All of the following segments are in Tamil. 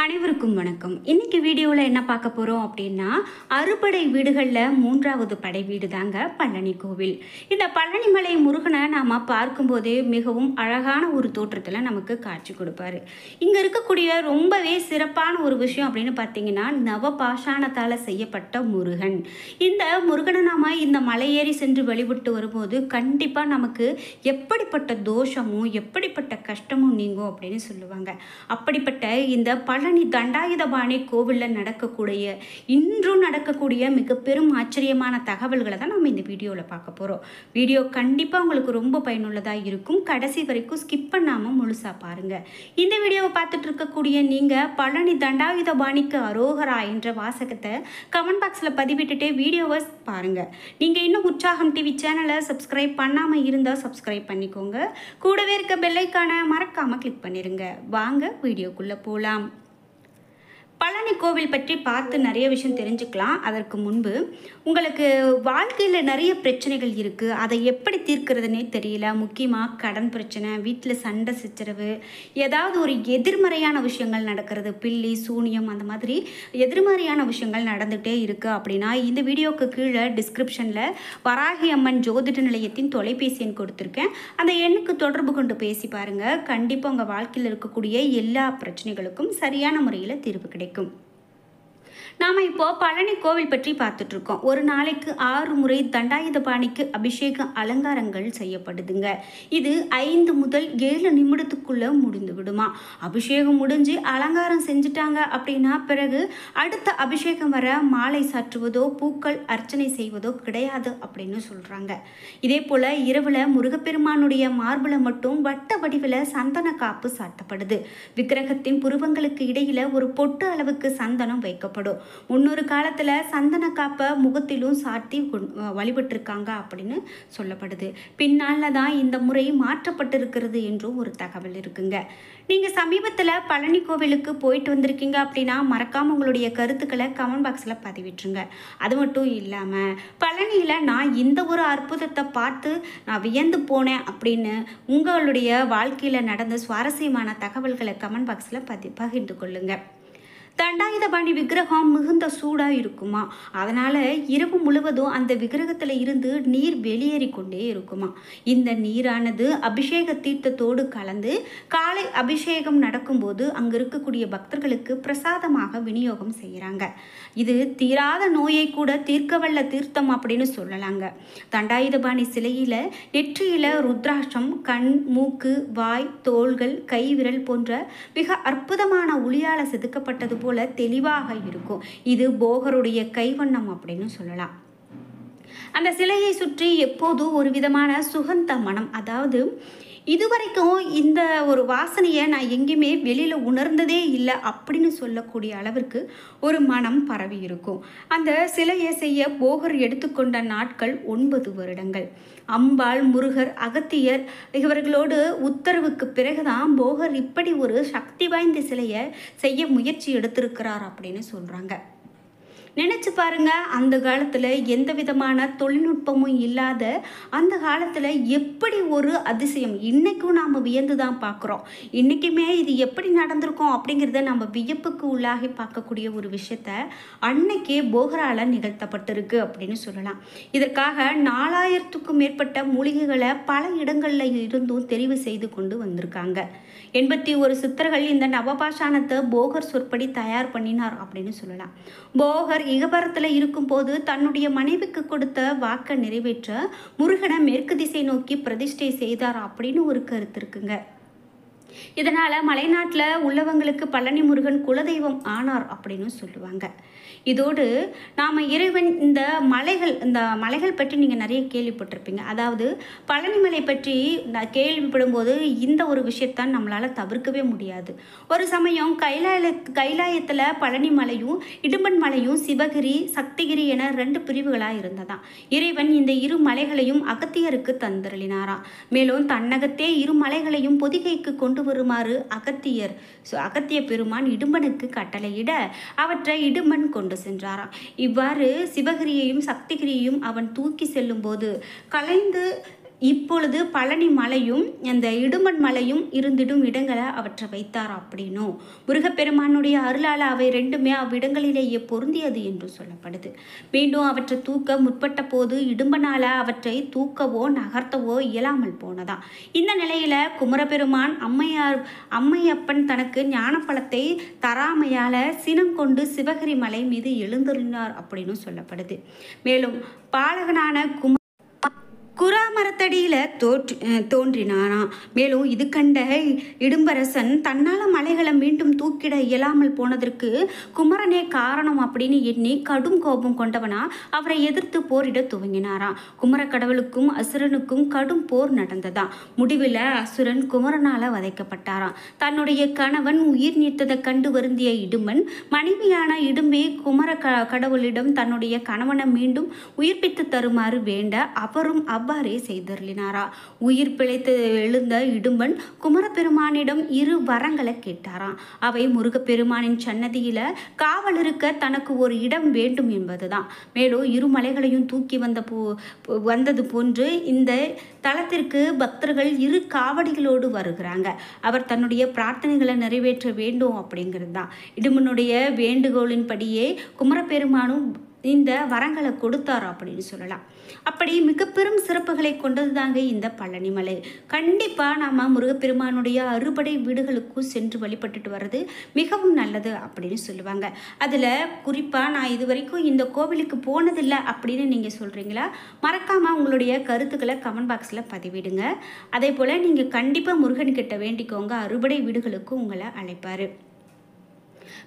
அனைவருக்கும் வணக்கம். இன்னைக்கு வீடியோவில் என்ன பார்க்க போகிறோம் அப்படின்னா, அறுபடை வீடுகளில் 3வது படை வீடு தாங்க பழனி கோவில். இந்த பழனிமலை முருகனை நாம் பார்க்கும்போதே மிகவும் அழகான ஒரு தோற்றத்தில் நமக்கு காட்சி கொடுப்பாரு. இங்கே இருக்கக்கூடிய ரொம்பவே சிறப்பான ஒரு விஷயம் அப்படின்னு பார்த்தீங்கன்னா, நவபாஷாணத்தால் செய்யப்பட்ட முருகன். இந்த முருகனை நாம் இந்த மலையேறி சென்று வழிபட்டு வரும்போது கண்டிப்பாக நமக்கு எப்படிப்பட்ட தோஷமும் எப்படிப்பட்ட கஷ்டமும் நீங்கும் அப்படின்னு சொல்லுவாங்க. அப்படிப்பட்ட இந்த பழனி தண்டாயுதபாணி கோவிலில் இன்றும் நடக்கக்கூடிய மிக பெரும் ஆச்சரியமான தகவல்களை தான் நம்ம இந்த வீடியோவில் பார்க்க போகிறோம். வீடியோ கண்டிப்பாக உங்களுக்கு ரொம்ப பயனுள்ளதாக இருக்கும். கடைசி வரைக்கும் ஸ்கிப் பண்ணாமல் முழுசாக பாருங்கள். இந்த வீடியோவை பார்த்துட்டு இருக்கக்கூடிய நீங்கள் பழனி தண்டாயுதபாணிக்கு அரோகரா என்ற வாசகத்தை கமெண்ட் பாக்ஸில் பதிவிட்டுட்டே வீடியோவை பாருங்கள். நீங்கள் இன்னும் உற்சாகம் டிவி சேனலை சப்ஸ்கிரைப் பண்ணாமல் இருந்தால் சப்ஸ்கிரைப் பண்ணிக்கோங்க. கூடவே இருக்க பெல்லைக்கான மறக்காமல் கிளிக் பண்ணிடுங்க. வாங்க வீடியோக்குள்ளே போகலாம். பழனி கோவில் பற்றி பார்த்து நிறைய விஷயம் தெரிஞ்சுக்கலாம். அதற்கு முன்பு உங்களுக்கு வாழ்க்கையில் நிறைய பிரச்சனைகள் இருக்குது, அதை எப்படி தீர்க்கிறதுனே தெரியல. முக்கியமாக கடன் பிரச்சனை, வீட்டில் சண்டை சச்சரவு, ஏதாவது ஒரு எதிர்மறையான விஷயங்கள் நடக்கிறது, பில்லி சூனியம், அந்த மாதிரி எதிர்மறையான விஷயங்கள் நடந்துகிட்டே இருக்குது அப்படின்னா இந்த வீடியோவுக்கு கீழே டிஸ்கிரிப்ஷனில் வராகி அம்மன் ஜோதிட நிலையத்தின் தொலைபேசி எண் கொடுத்துருக்கேன். அந்த எண்ணுக்கு தொடர்பு கொண்டு பேசி பாருங்கள். கண்டிப்பாக உங்கள் வாழ்க்கையில் இருக்கக்கூடிய எல்லா பிரச்சனைகளுக்கும் சரியான முறையில் தீர்வு கிடைக்கும். நாம் இப்போ பழனி கோவில் பற்றி பார்த்துட்டு இருக்கோம். ஒரு நாளைக்கு 6 முறை தண்டாயுதபாணிக்கு அபிஷேக அலங்காரங்கள் செய்யப்படுதுங்க. இது 5 முதல் 7 நிமிடத்துக்குள்ள முடிந்து விடுமா. அபிஷேகம் முடிஞ்சு அலங்காரம் செஞ்சுட்டாங்க அப்படின்னா பிறகு அடுத்த அபிஷேகம் வர மாலை சாற்றுவதோ பூக்கள் அர்ச்சனை செய்வதோ கிடையாது அப்படின்னு சொல்றாங்க. இதே போல இரவுல முருகப்பெருமானுடைய மார்புல மட்டும் வட்ட வடிவில் சந்தன காப்பு சாட்டப்படுது. விக்கிரகத்தின் புருவங்களுக்கு இடையில ஒரு பொட்டு அளவுக்கு சந்தனம் வைக்கப்படும். முன்னொரு காலத்தில் சந்தன காப்பை முகத்திலும் சாத்தி வழிபட்டிருக்காங்க அப்படின்னு சொல்லப்படுது. பின்னால் தான் இந்த முறை மாற்றப்பட்டிருக்கிறது என்றும் ஒரு தகவல் இருக்குங்க. நீங்கள் சமீபத்தில் பழனி கோவிலுக்கு போயிட்டு வந்திருக்கீங்க அப்படின்னா மறக்காமல் உங்களுடைய கருத்துக்களை கமெண்ட் பாக்ஸில் பதிவிட்டுருங்க. அது மட்டும் இல்லாமல் பழனியில் நான் இந்த ஒரு அற்புதத்தை பார்த்து நான் வியந்து போனேன் அப்படின்னு உங்களுடைய வாழ்க்கையில் நடந்த சுவாரஸ்யமான தகவல்களை கமெண்ட் பாக்ஸில் பகிர்ந்து கொள்ளுங்கள். தண்டாயுதபாணி விக்கிரகம் மிகுந்த சூடாக இருக்குமா, அதனால் இரவு முழுவதும் அந்த விக்கிரகத்தில் இருந்து நீர் வெளியேறி கொண்டே இருக்குமா. இந்த நீரானது அபிஷேக தீர்த்தத்தோடு கலந்து காலை அபிஷேகம் நடக்கும்போது அங்கே இருக்கக்கூடிய பக்தர்களுக்கு பிரசாதமாக விநியோகம் செய்கிறாங்க. இது தீராத நோயை கூட தீர்க்கவல்ல தீர்த்தம் அப்படின்னு சொல்லலாங்க. தண்டாயுதபாணி சிலையில் நெற்றியில் ருத்ராட்சம், கண், மூக்கு, வாய், தோள்கள், கை விரல் போன்ற மிக அற்புதமான ஒளியால் செதுக்கப்பட்டது போல தெளிவாக இருக்கும். இது போகருடைய கைவண்ணம் அப்படின்னு சொல்லலாம். அந்த சிலையை சுற்றி எப்போதும் ஒரு விதமான சுகந்த மனம், அதாவது இதுவரைக்கும் இந்த ஒரு வாசனையை நான் எங்கேயுமே வெளியில் உணர்ந்ததே இல்லை அப்படின்னு சொல்லக்கூடிய அளவிற்கு ஒரு மனம் பரவி இருக்கும். அந்த சிலையை செய்ய போகர் எடுத்துக்கொண்ட நாட்கள் 9 வருடங்கள். அம்பாள், முருகர், அகத்தியர் இவர்களோடு உத்தரவுக்கு பிறகுதான் போகர் இப்படி ஒரு சக்தி வாய்ந்த சிலையை செய்ய முயற்சி எடுத்திருக்கிறார் அப்படின்னு சொல்கிறாங்க. நினச்சி பாருங்க, அந்த காலத்தில் எந்த விதமான தொழில்நுட்பமும் இல்லாத அந்த காலத்தில் எப்படி ஒரு அதிசயம். இன்றைக்கும் நாம் வியந்து தான் பார்க்குறோம். இன்றைக்குமே இது எப்படி நடந்திருக்கோம் அப்படிங்கிறத நம்ம வியப்புக்கு உள்ளாகி பார்க்கக்கூடிய ஒரு விஷயத்த அன்னைக்கே போகரால் நிகழ்த்தப்பட்டிருக்கு அப்படின்னு சொல்லலாம். இதற்காக 4000க்கும் மேற்பட்ட மூலிகைகளை பல இடங்களில் இருந்தும் தெரிவு செய்து கொண்டு வந்திருக்காங்க. 81 சித்தர்கள் இந்த நவபாஷாணத்தை போகர் சொற்படி தயார் பண்ணினார் அப்படின்னு சொல்லலாம். போகர் இகபரத்தில் இருக்கும்போது தன்னுடைய மனைவிக்கு கொடுத்த வாக்கை நிறைவேற்ற முருகனை மேற்கு திசை நோக்கி பிரதிஷ்டை செய்தார் அப்படின்னு ஒரு கருத்து இருக்குங்க. இதனால் மலைநாட்டில் உள்ளவங்களுக்கு பழனி முருகன் குலதெய்வம் ஆனார் அப்படின்னு சொல்லுவாங்க. இதோடு நாம் இறைவன் இந்த மலைகள் பற்றி நீங்கள் நிறைய கேள்விப்பட்டிருப்பீங்க. அதாவது பழனிமலை பற்றி கேள்விப்படும்போது இந்த ஒரு விஷயத்தான் நம்மளால் தவிர்க்கவே முடியாது. ஒரு சமயம் கைலாயத்தில் பழனி மலையும் இடும்பன் மலையும் சிவகிரி, சக்திகிரி என 2 பிரிவுகளாக இருந்ததாம். இறைவன் இந்த 2 மலைகளையும் அகத்தியருக்கு தந்தருளினாராம். மேலும் தன்னகத்தே 2 மலைகளையும் பொதிகைக்கு கொண்டு வருமாறு அகத்திய பெருமான் இடும்பனுக்கு கட்டளையிட அவற்றை இடும்பன் கொண்டு சென்றாராம். இவ்வாறு சிவகிரியையும் சக்திகிரியையும் அவன் தூக்கி செல்லும் போது கலைந்து இப்பொழுது பழனி மலையும் அந்த இடும்பன் மலையும் இருந்திடும் இடங்களை அவற்றை வைத்தார் அப்படின்னும் முருகப்பெருமானுடைய அருளால் அவை ரெண்டுமே அவ்விடங்களிலேயே பொருந்தியது என்று சொல்லப்படுது. மீண்டும் அவற்றை தூக்க முற்பட்ட போது இடும்பனால அவற்றை தூக்கவோ நகர்த்தவோ இயலாமல் போனதாம். இந்த நிலையில குமரபெருமான் அம்மையப்பன் தனக்கு ஞானப்பழத்தை தராமையால சினம் கொண்டு சிவகிரி மலை மீது எழுந்தருளினார் அப்படின்னு சொல்லப்படுது. மேலும் பாலகனான குராமரத்தடியில் தோன்றினாராம். மேலும் இது கண்ட இடும்பரசன் தன்னால் மலைகளை மீண்டும் தூக்கிட இயலாமல் போனதற்கு குமரனே காரணம் அப்படின்னு எண்ணி கடும் கோபம் கொண்டவனா அவரை எதிர்த்து போரிட துவங்கினாராம். குமர கடவுளுக்கும் அசுரனுக்கும் கடும் போர் நடந்ததாம். முடிவில் அசுரன் குமரனால் வதைக்கப்பட்டாராம். தன்னுடைய கணவன் உயிர் நீத்ததை கண்டு வருந்திய இடும்பன் மனைவியான இடும்பே குமர கடவுளிடம் தன்னுடைய கணவனை மீண்டும் உயிர்ப்பித்து தருமாறு வேண்ட அவரும் அவ்வாறே செய்தருளினாரா. உயிர் பிழைத்து எழுந்த இடும்பன் குமரப்பெருமானிடம் 2 வரங்களை கேட்டாராம். அவை முருகப்பெருமானின் சன்னதியில காவல் இருக்க தனக்கு ஒரு இடம் வேண்டும் என்பதுதான். மேலும் 2 மலைகளையும் தூக்கி வந்தது போன்று இந்த தலத்திற்கு பக்தர்கள் 2 காவடிகளோடு வருகிறாங்க. அவர் தன்னுடைய பிரார்த்தனைகளை நிறைவேற்ற வேண்டும் அப்படிங்கிறது தான். இடும்பனுடைய வேண்டுகோளின்படியே குமரப்பெருமானும் இந்த வரங்களை கொடுத்தார் அப்படின்னு சொல்லலாம். அப்படி மிக பெரும் சிறப்புகளை கொண்டது தாங்க இந்த பழனிமலை. கண்டிப்பாக நாம் முருகப்பெருமானுடைய அறுபடை வீடுகளுக்கும் சென்று வழிபட்டுட்டு வர்றது மிகவும் நல்லது அப்படின்னு சொல்லுவாங்க. அதில் குறிப்பாக நான் இது வரைக்கும் இந்த கோவிலுக்கு போனதில்லை அப்படின்னு நீங்கள் சொல்கிறீங்களா? மறக்காமல் உங்களுடைய கருத்துக்களை கமெண்ட் பாக்ஸில் பதிவிடுங்க. அதே போல் நீங்கள் கண்டிப்பாக முருகன்கிட்ட வேண்டிக்கோங்க, அறுபடை வீடுகளுக்கும் உங்களை அழைப்பார்.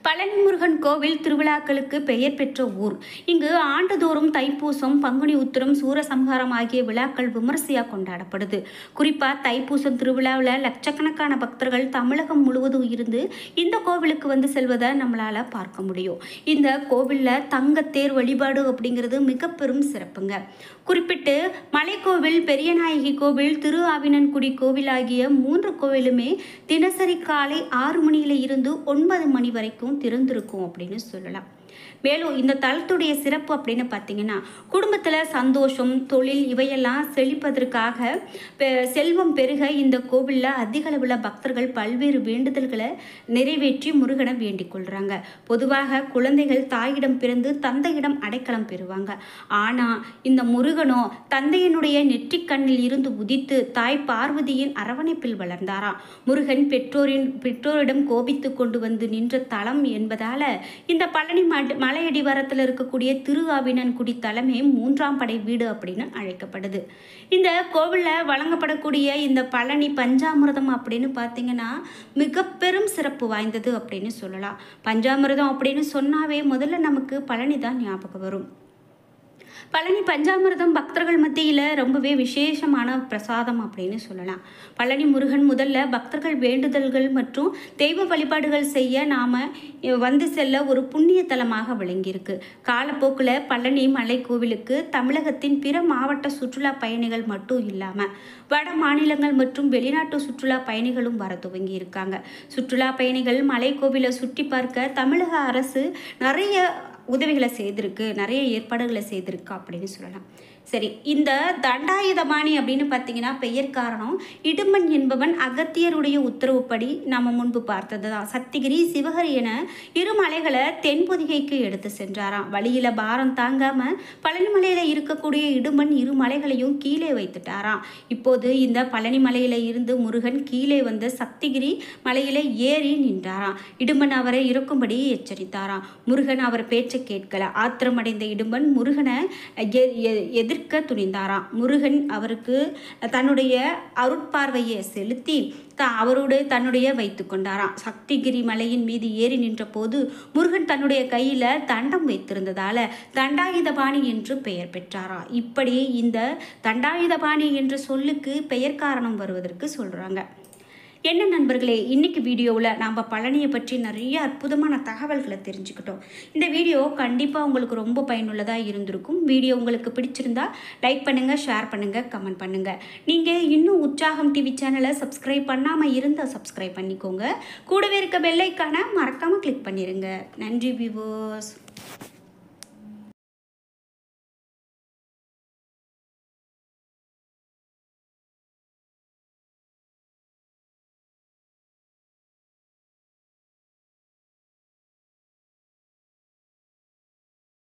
பழனி முருகன் கோவில் திருவிழாக்களுக்கு பெயர் பெற்ற ஊர். இங்கு ஆண்டுதோறும் தைப்பூசம், பங்குனி உத்திரம், சூரசம்ஹாரம் ஆகிய விழாக்கள் விமர்சையாக கொண்டாடப்படுது. குறிப்பாக தைப்பூசம் திருவிழாவில் லட்சக்கணக்கான பக்தர்கள் தமிழகம் முழுவதும் இருந்து இந்த கோவிலுக்கு வந்து செல்வதை நம்மளால் பார்க்க முடியும். இந்த கோவிலில் தங்கத்தேர் வழிபாடு அப்படிங்கிறது மிக பெரும் சிறப்புங்க. குறிப்பிட்டு மலைக்கோவில், பெரியநாயகி கோவில், திரு ஆவினன்குடி கோவில் ஆகிய 3 கோவிலுமே தினசரி காலை 6 மணியில இருந்து 9 மணி வரைக்கும் திறந்திருக்கும் அப்படின்னு சொல்லலாம். மேலும் இந்த தலத்துடைய சிறப்பு அப்படின்னு பார்த்தீங்கன்னா, குடும்பத்தில் சந்தோஷம், தொழில் இவையெல்லாம் செழிப்பதற்காக செல்வம் பெருக இந்த கோவிலில் அதிக அளவில் பக்தர்கள் பல்வேறு வேண்டுதல்களை நிறைவேற்றி முருகனை வேண்டிக் கொள்கிறாங்க. பொதுவாக குழந்தைகள் தாயிடம் பிறந்து தந்தையிடம் அடைக்கலம் பெறுவாங்க. ஆனால் இந்த முருகனோ தந்தையினுடைய நெற்றிக் கண்ணில் இருந்து உதித்து தாய் பார்வதியின் அரவணைப்பில் வளர்ந்தாராம். முருகன் பெற்றோரிடம் கோபித்து கொண்டு வந்து நின்ற தலம் என்பதால் இந்த பழனி மலையடிவாரத்தில் இருக்கக்கூடிய திரு ஆவினன்குடி தலமே 3ஆம் படை வீடு அப்படின்னு அழைக்கப்படுது. இந்த கோவிலில் வழங்கப்படக்கூடிய இந்த பழனி பஞ்சாமிர்தம் அப்படின்னு பார்த்தீங்கன்னா மிக பெரும் சிறப்பு வாய்ந்தது அப்படின்னு சொல்லலாம். பஞ்சாமிர்தம் அப்படின்னு சொன்னாவே முதல்ல நமக்கு பழனி தான் ஞாபகம் வரும். பழனி பஞ்சாமிர்தம் பக்தர்கள் மத்தியில் ரொம்பவே விசேஷமான பிரசாதம் அப்படின்னு சொல்லலாம். பழனி முருகன் முதல்ல பக்தர்கள் வேண்டுதல்கள் மற்றும் தெய்வ வழிபாடுகள் செய்ய நாம் வந்து செல்ல ஒரு புண்ணிய தலமாக விளங்கியிருக்கு. காலப்போக்கில் பழனி மலை கோவிலுக்கு தமிழகத்தின் பிற மாவட்ட சுற்றுலா பயணிகள் மட்டும் இல்லாமல் வட மாநிலங்கள் மற்றும் வெளிநாட்டு சுற்றுலா பயணிகளும் வர துவங்கி இருக்காங்க. சுற்றுலா பயணிகள் மலை கோவிலை சுற்றி பார்க்க தமிழக அரசு நிறைய உதவிகளை செய்திருக்கு, நிறைய ஏற்பாடுகளை செய்திருக்கு அப்படின்னு சொல்லலாம். சரி, இந்த தண்டாயுதபாணி அப்படின்னு பார்த்தீங்கன்னா பெயர் காரணம் இடும்பன் என்பவன் அகத்தியருடைய உத்தரவுப்படி நம்ம முன்பு பார்த்தது தான். சக்திகிரி, சிவகிரி என 2 மலைகளை தென்பொதிகைக்கு எடுத்து சென்றாராம். வழியில் பாரம் தாங்காமல் பழனிமலையில் இருக்கக்கூடிய இடும்பன் 2 மலைகளையும் கீழே வைத்துட்டாராம். இப்போது இந்த பழனி மலையில் இருந்து முருகன் கீழே வந்து சக்திகிரி மலையில் ஏறி நின்றாராம். இடும்பன் அவரை இறக்கும்படி எச்சரித்தாராம். முருகன் அவர் பேச்சை கேட்கல. ஆத்திரமடைந்த இடும்பன் முருகனை எதிர்க்க துணிந்தாராம். முருகன் அவருக்கு தன்னுடைய அருட்பார்வையை செலுத்தி அவரோடு தன்னுடைய வைத்து கொண்டாராம். சக்திகிரி மலையின் மீது ஏறி நின்ற போது முருகன் தன்னுடைய கையில் தண்டம் வைத்திருந்ததால தண்டாயுதபாணி என்று பெயர் பெற்றாராம். இப்படி இந்த தண்டாயுதபாணி என்ற சொல்லுக்கு பெயர் காரணம் வருவதற்கு சொல்றாங்க. என்ன நண்பர்களே, இன்னைக்கு வீடியோவில் நாம் பழனியை பற்றி நிறைய அற்புதமான தகவல்களை தெரிஞ்சுக்கிட்டோம். இந்த வீடியோ கண்டிப்பாக உங்களுக்கு ரொம்ப பயனுள்ளதாக இருந்திருக்கும். வீடியோ உங்களுக்கு பிடிச்சிருந்தா லைக் பண்ணுங்கள், ஷேர் பண்ணுங்கள், கமெண்ட் பண்ணுங்கள். நீங்கள் இன்னும் உற்சாகம் டிவி சேனலை சப்ஸ்கிரைப் பண்ணாமல் இருந்தால் சப்ஸ்கிரைப் பண்ணிக்கோங்க. கூடவே இருக்க பெல் ஐக்கானை மறக்காமல் கிளிக் பண்ணிடுங்க. நன்றி வியூவர்ஸ்.